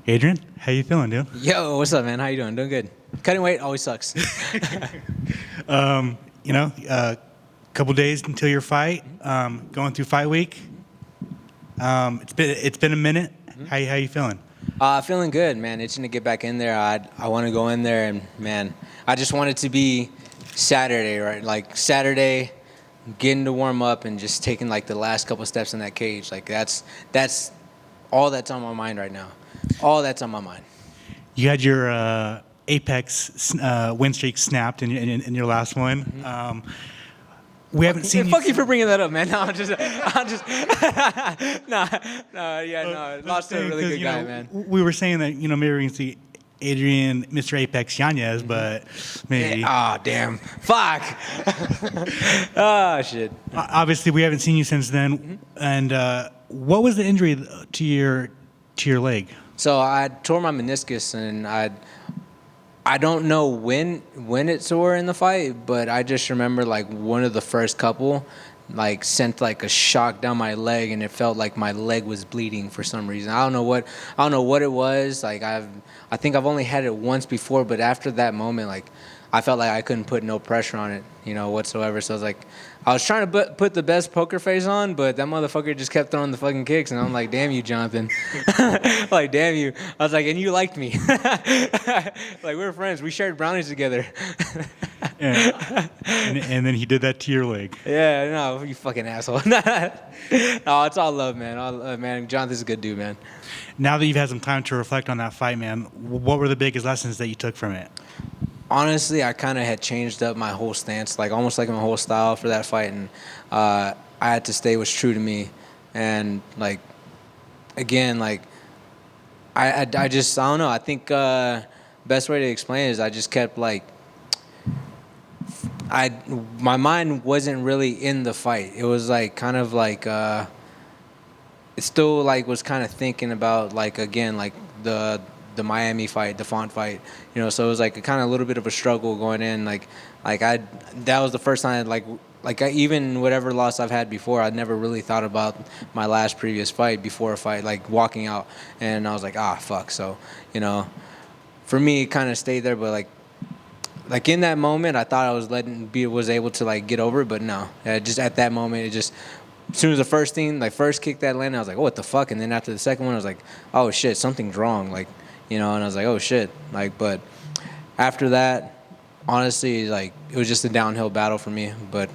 Adrian, how you feeling, dude? Yo, what's up, man? How you doing? Doing good. Cutting weight always sucks. A couple days until your fight. Going through fight week. It's been a minute. How you feeling? Feeling good, man. Itching to get back in there. I want to go in there, and man, I just want it to be Saturday, right? Like Saturday, getting to warm up and just taking like the last couple steps in that cage. Like that's all that's on my mind right now. All that's on my mind. You had your Apex win streak snapped in your last one. We haven't seen you. Fuck you for bringing that up, man. No, I'm just, lost to a really good guy, man. We were saying that maybe we're gonna see Adrian, Mr. Apex Yanez, but maybe. Oh damn! Fuck! Oh shit! Obviously, we haven't seen you since then. And what was the injury to your leg? So I tore my meniscus, and I don't know when it tore in the fight, but I just remember like one of the first couple like sent like a shock down my leg, and it felt like my leg was bleeding for some reason. I don't know what it was. Like I think I've only had it once before, but after that moment, like I felt like I couldn't put no pressure on it, whatsoever. So I was like, I was trying to put the best poker face on, but that motherfucker just kept throwing the fucking kicks, and I'm like, damn you, Jonathan. Like, damn you. I was like, and you liked me. Like, we were friends. We shared brownies together. and then he did that to your leg. Yeah, no, you fucking asshole. No, it's all love, man. Man, Jonathan's a good dude, man. Now that you've had some time to reflect on that fight, man, what were the biggest lessons that you took from it? Honestly, I kind of had changed up my whole stance, like almost like my whole style for that fight, and I had to stay what's true to me. And like, again, like I don't know. I think best way to explain it is I just kept like my mind wasn't really in the fight. It was like kind of like it still like was kind of thinking about like again like the Miami fight, the Font fight, so it was like a kind of a little bit of a struggle going in. That was the first time I even whatever loss I've had before, I'd never really thought about my last previous fight before a fight, like walking out, and I was like, fuck. So, for me, it kind of stayed there, but like in that moment, I thought I was was able to like get over it, but no, just at that moment, it just. As soon as the first kick that landed, I was like, oh, what the fuck? And then after the second one, I was like, oh shit, something's wrong. And I was like, oh shit. But after that, honestly, like it was just a downhill battle for me. But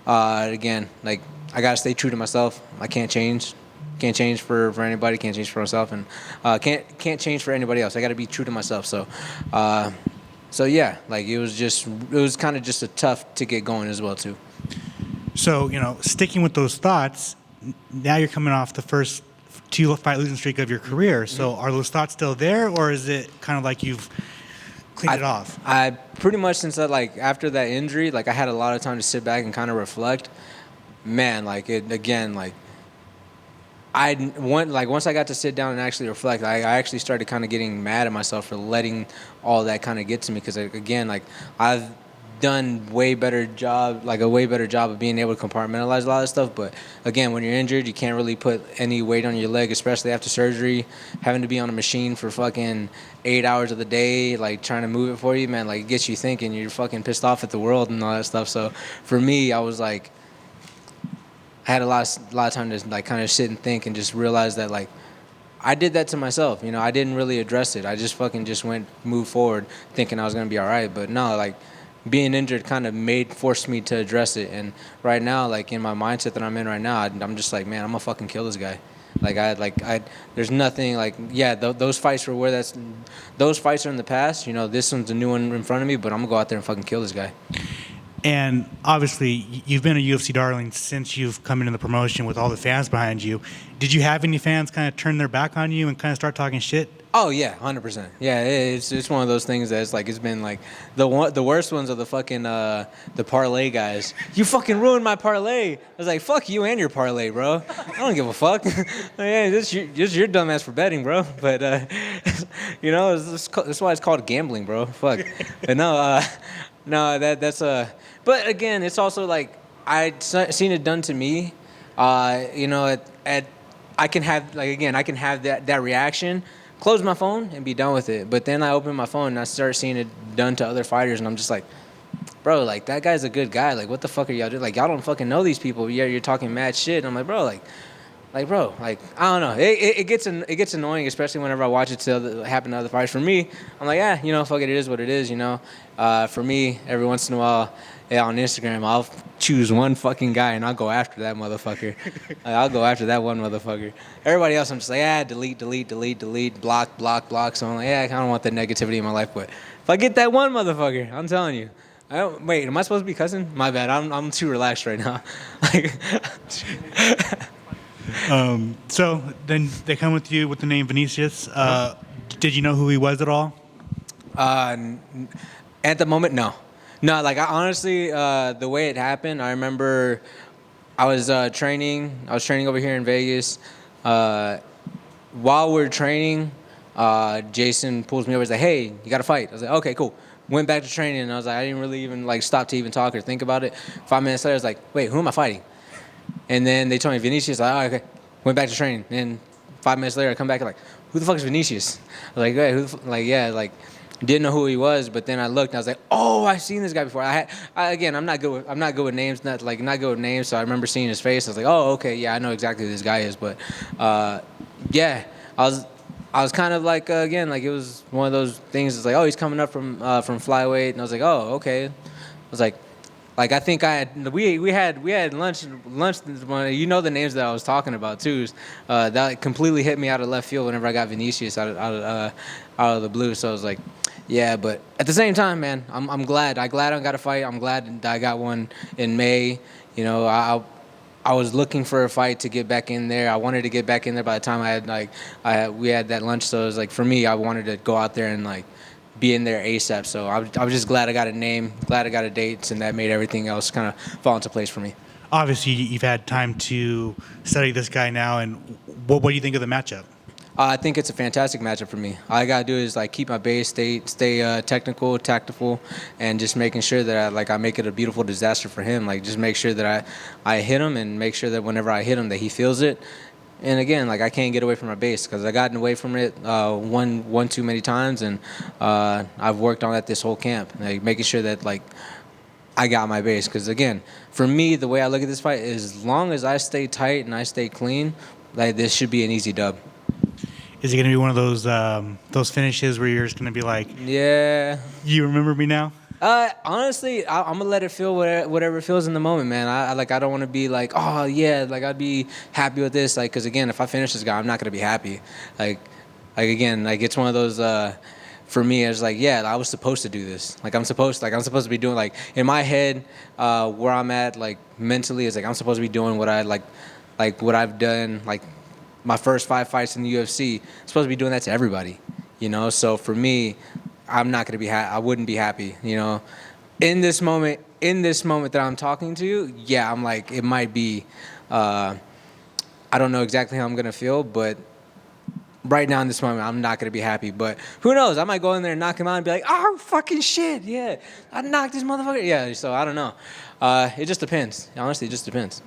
again, like I gotta stay true to myself. I can't change. Can't change for anybody. Can't change for myself, and can't change for anybody else. I gotta be true to myself. So yeah, like it was kind of just a tough to get going as well too. So, sticking with those thoughts, now you're coming off the first 2-fight losing streak of your career. So are those thoughts still there, or is it kind of like you've cleaned it off? I pretty much since that, like after that injury, like I had a lot of time to sit back and kind of reflect. Man, like it again, like once I got to sit down and actually reflect, I actually started kind of getting mad at myself for letting all that kind of get to me, because again, like I've done a way better job of being able to compartmentalize a lot of stuff. But again, when you're injured, you can't really put any weight on your leg, especially after surgery, having to be on a machine for fucking 8 hours of the day, like trying to move it for you, man. Like it gets you thinking. You're fucking pissed off at the world and all that stuff. So for me, I was like, I had a lot of time to like kind of sit and think and just realize that like I did that to myself. I didn't really address it. I just moved forward thinking I was gonna be all right. But no, like being injured kind of forced me to address it. And right now, like in my mindset that I'm in right now, I'm just like, man, I'm gonna fucking kill this guy. There's nothing like, yeah, those fights were those fights are in the past. This one's a new one in front of me, but I'm gonna go out there and fucking kill this guy. And obviously, you've been a UFC darling since you've come into the promotion with all the fans behind you. Did you have any fans kind of turn their back on you and kind of start talking shit? Oh yeah, 100%. Yeah, it's one of those things that's like it's been like the worst ones are the fucking the parlay guys. You fucking ruined my parlay. I was like, fuck you and your parlay, bro. I don't give a fuck. Yeah, this your dumbass for betting, bro. But that's why it's called gambling, bro. Fuck. But no, that's But again, it's also like I'd seen it done to me. I can have that reaction close my phone and be done with it. But then I open my phone and I start seeing it done to other fighters, and I'm just like, bro, like, that guy's a good guy. Like, what the fuck are y'all doing? Like, y'all don't fucking know these people. Yeah, you're talking mad shit. And I'm like, bro, bro, like, I don't know. It gets annoying, especially whenever I watch it happen to other fighters. For me, I'm like, yeah, you know, fuck it, it is what it is, you know. For me, every once in a while, yeah, on Instagram, I'll choose one fucking guy and I'll go after that motherfucker. I'll go after that one motherfucker. Everybody else, I'm just like, delete, block. So I'm like, yeah, I don't want that negativity in my life. But if I get that one motherfucker, I'm telling you. Wait, am I supposed to be cussing? My bad. I'm too relaxed right now. Like, So then they come with you with the name Vinicius. Did you know who he was at all? At the moment, no. Like, I honestly, the way it happened, I remember I was training. I was training over here in Vegas. While we're training, Jason pulls me over. He's like, "Hey, you got to fight." I was like, "Okay, cool." Went back to training, and I was like, I didn't really even like stop to even talk or think about it. 5 minutes later, I was like, "Wait, who am I fighting?" And then they told me Vinicius. Like, "Oh, okay." Went back to training, and 5 minutes later, I come back and like, "Who the fuck is Vinicius?" I was like, "Hey, like, didn't know who he was." But then I looked, and I was like, "Oh, I've seen this guy before." Again, I'm not good with names. Not good with names. So I remember seeing his face. I was like, "Oh, okay, yeah, I know exactly who this guy is." But yeah, I was kind of like, again, like, it was one of those things. It's like, oh, he's coming up from flyweight, and I was like, oh, okay. I was like, I think we had lunch. You know the names that I was talking about too. That completely hit me out of left field whenever I got Vinicius out of the blue. So I was like, yeah. But at the same time, man, I'm glad. I got a fight. I'm glad that I got one in May. You know, I was looking for a fight to get back in there. I wanted to get back in there by the time we had that lunch. So it was like, for me, I wanted to go out there and like be in there ASAP. So I was just glad I got a name, glad I got a date, and that made everything else kind of fall into place for me. Obviously, you've had time to study this guy now, and what do you think of the matchup? I think it's a fantastic matchup for me. All I gotta do is like keep my base, stay technical, tactful, and just making sure that I make it a beautiful disaster for him. Like, just make sure that I hit him, and make sure that whenever I hit him that he feels it. And again, like, I can't get away from my base because I gotten away from it one too many times, and I've worked on that this whole camp, like making sure that like I got my base. Because again, for me, the way I look at this fight is, as long as I stay tight and I stay clean, like, this should be an easy dub. Is it going to be one of those finishes where you're just going to be like, yeah, you remember me now? Honestly, I'm gonna let it feel whatever it feels in the moment, man. I don't want to be like, oh yeah, like, I'd be happy with this, like, because again, if I finish this guy, I'm not gonna be happy. Like again, like, it's one of those. For me, it's like, yeah, I was supposed to do this. Like, I'm supposed to be doing, like, in my head, where I'm at, like, mentally, is like, I'm supposed to be doing what I like what I've done, like my first 5 fights in the UFC. I'm supposed to be doing that to everybody, you know. So for me, I'm not gonna be. I wouldn't be happy, you know. In this moment that I'm talking to you, yeah, I'm like, it might be. I don't know exactly how I'm gonna feel, but right now in this moment, I'm not gonna be happy. But who knows? I might go in there and knock him out and be like, oh, fucking shit, yeah, I knocked this motherfucker. Yeah, so I don't know. It just depends. Honestly, it just depends.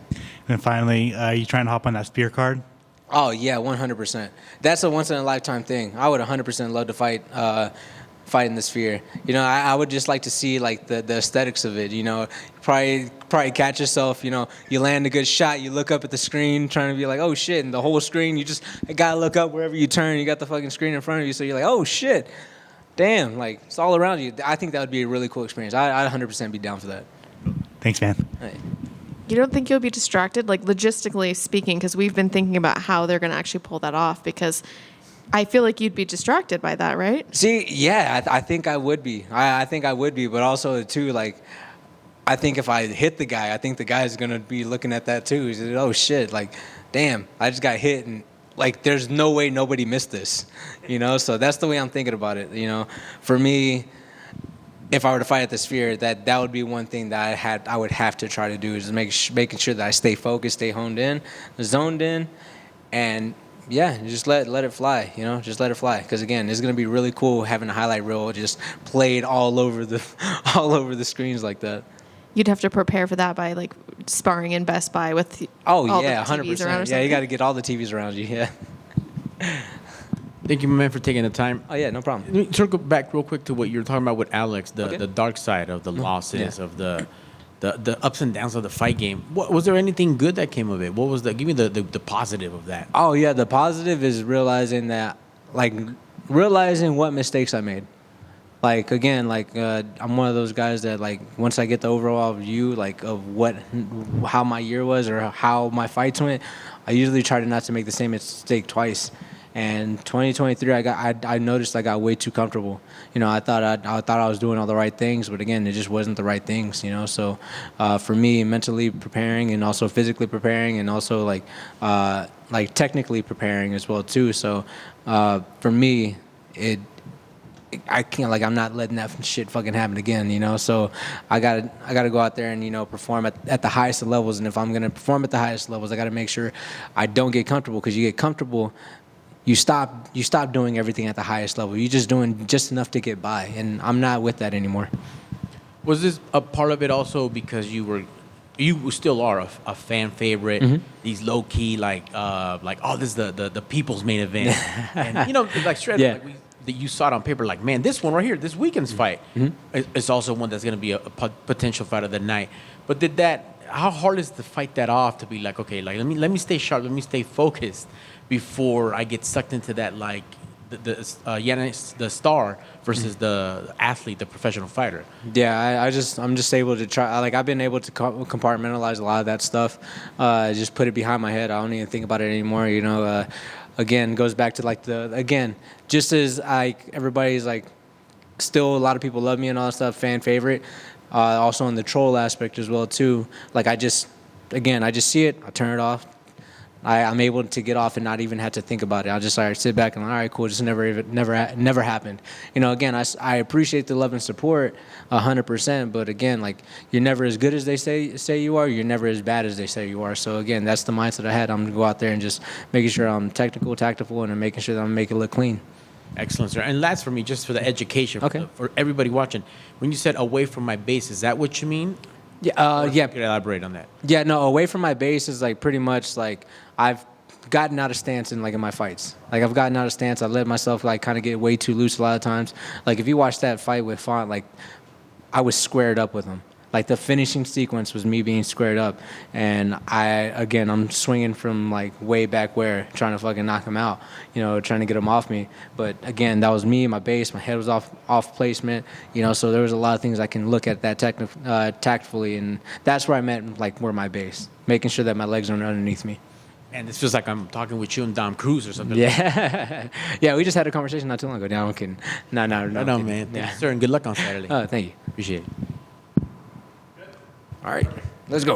And finally, you trying to hop on that spear card? Oh yeah, 100%. That's a once in a lifetime thing. I would 100% love to fight in the sphere. You know, I would just like to see like the aesthetics of it. You know, probably catch yourself. You know, you land a good shot, you look up at the screen, trying to be like, oh shit, and the whole screen, you just gotta look up wherever you turn. You got the fucking screen in front of you, so you're like, oh shit, damn, like, it's all around you. I think that would be a really cool experience. I'd 100% be down for that. Thanks, man. Hey. You don't think you'll be distracted, like, logistically speaking, because we've been thinking about how they're going to actually pull that off, because I feel like you'd be distracted by that, right? See, yeah, I think I would be. I think I would be, but also, too, like, I think if I hit the guy, I think the guy's going to be looking at that, too. He's like, oh, shit, like, damn, I just got hit, and, like, there's no way nobody missed this, you know? So that's the way I'm thinking about it, you know? For me, if I were to fight at the Sphere, that would be one thing that I would have to try to do, is making sure that I stay focused, stay honed in, zoned in, and yeah, just let it fly, you know, just let it fly. Because again, it's gonna be really cool having a highlight reel just played all over the screens like that. You'd have to prepare for that by, like, sparring in Best Buy with all the yeah, TVs 100%. around or Yeah, you something. got to get all the TVs around you. Yeah. Thank you, my man, for taking the time. Oh yeah, no problem. Let me circle back real quick to what you were talking about with Alex, Okay. the dark side of the losses, Yeah. of the ups and downs of the fight game. What, was there anything good that came of it? What was give me the positive of that? Oh yeah, the positive is realizing what mistakes I made. Like again, I'm one of those guys that like once I get the overall view like of how my year was or how my fights went, I usually try to not to make the same mistake twice. And 2023, I noticed I got way too comfortable. You know, I thought I was doing all the right things, but again, it just wasn't the right things. You know, so for me, mentally preparing and also physically preparing and also like technically preparing as well too. So for me, I can't I'm not letting that shit fucking happen again, you know. So I gotta go out there and perform at the highest of levels. And if I'm gonna perform at the highest levels, I gotta make sure I don't get comfortable, because you get comfortable, you stop doing everything at the highest level. You're just doing just enough to get by, and I'm not with that anymore. Was this a part of it also because you still are a fan favorite? Mm-hmm. These low key oh, this is the people's main event, and like straight Yeah. up, that you saw it on paper, like, man, this one right here, this weekend's fight, it's also one that's going to be a potential fight of the night. But how hard is to fight that off, to be like, okay, like let me stay sharp, let me stay focused before I get sucked into that, like Yanez, the star versus the athlete, the professional fighter. Yeah, I'm just able to try. Like I've been able to compartmentalize a lot of that stuff. Just put it behind my head. I don't even think about it anymore. Again, goes back to just as like everybody's like, still a lot of people love me and all that stuff, fan favorite. Also in the troll aspect as well too. Like I just see it, I turn it off. I'm able to get off and not even have to think about it. I'll just sit back and all right, cool. Just never happened. Again, I appreciate the love and support 100%, but again, like you're never as good as they say you are. You're never as bad as they say you are. So again, that's the mindset I had. I'm gonna go out there and just making sure I'm technical, tactful, and I'm making sure that I'm making it look clean. Excellent, sir. And last for me, just for the education, Okay. for everybody watching, when you said away from my base, is that what you mean? Yeah, Or if you could elaborate on that. Yeah, no, away from my base is like pretty much like I've gotten out of stance in my fights. Like I've gotten out of stance. I let myself kind of get way too loose a lot of times. Like if you watch that fight with Font, like I was squared up with him. Like the finishing sequence was me being squared up, and I'm swinging from like way back where, trying to fucking knock him out, trying to get him off me. But again, that was me, my base, my head was off placement, so there was a lot of things I can look at that tactfully, and that's where I meant like where my base, making sure that my legs aren't underneath me. And this feels like I'm talking with you and Dom Cruz or something. Yeah, yeah, we just had a conversation not too long ago. No, I'm kidding. No, No, I'm kidding. man. Thank Yeah. you, sir, and good luck on Saturday. Oh, thank you. Appreciate it. All right, let's go.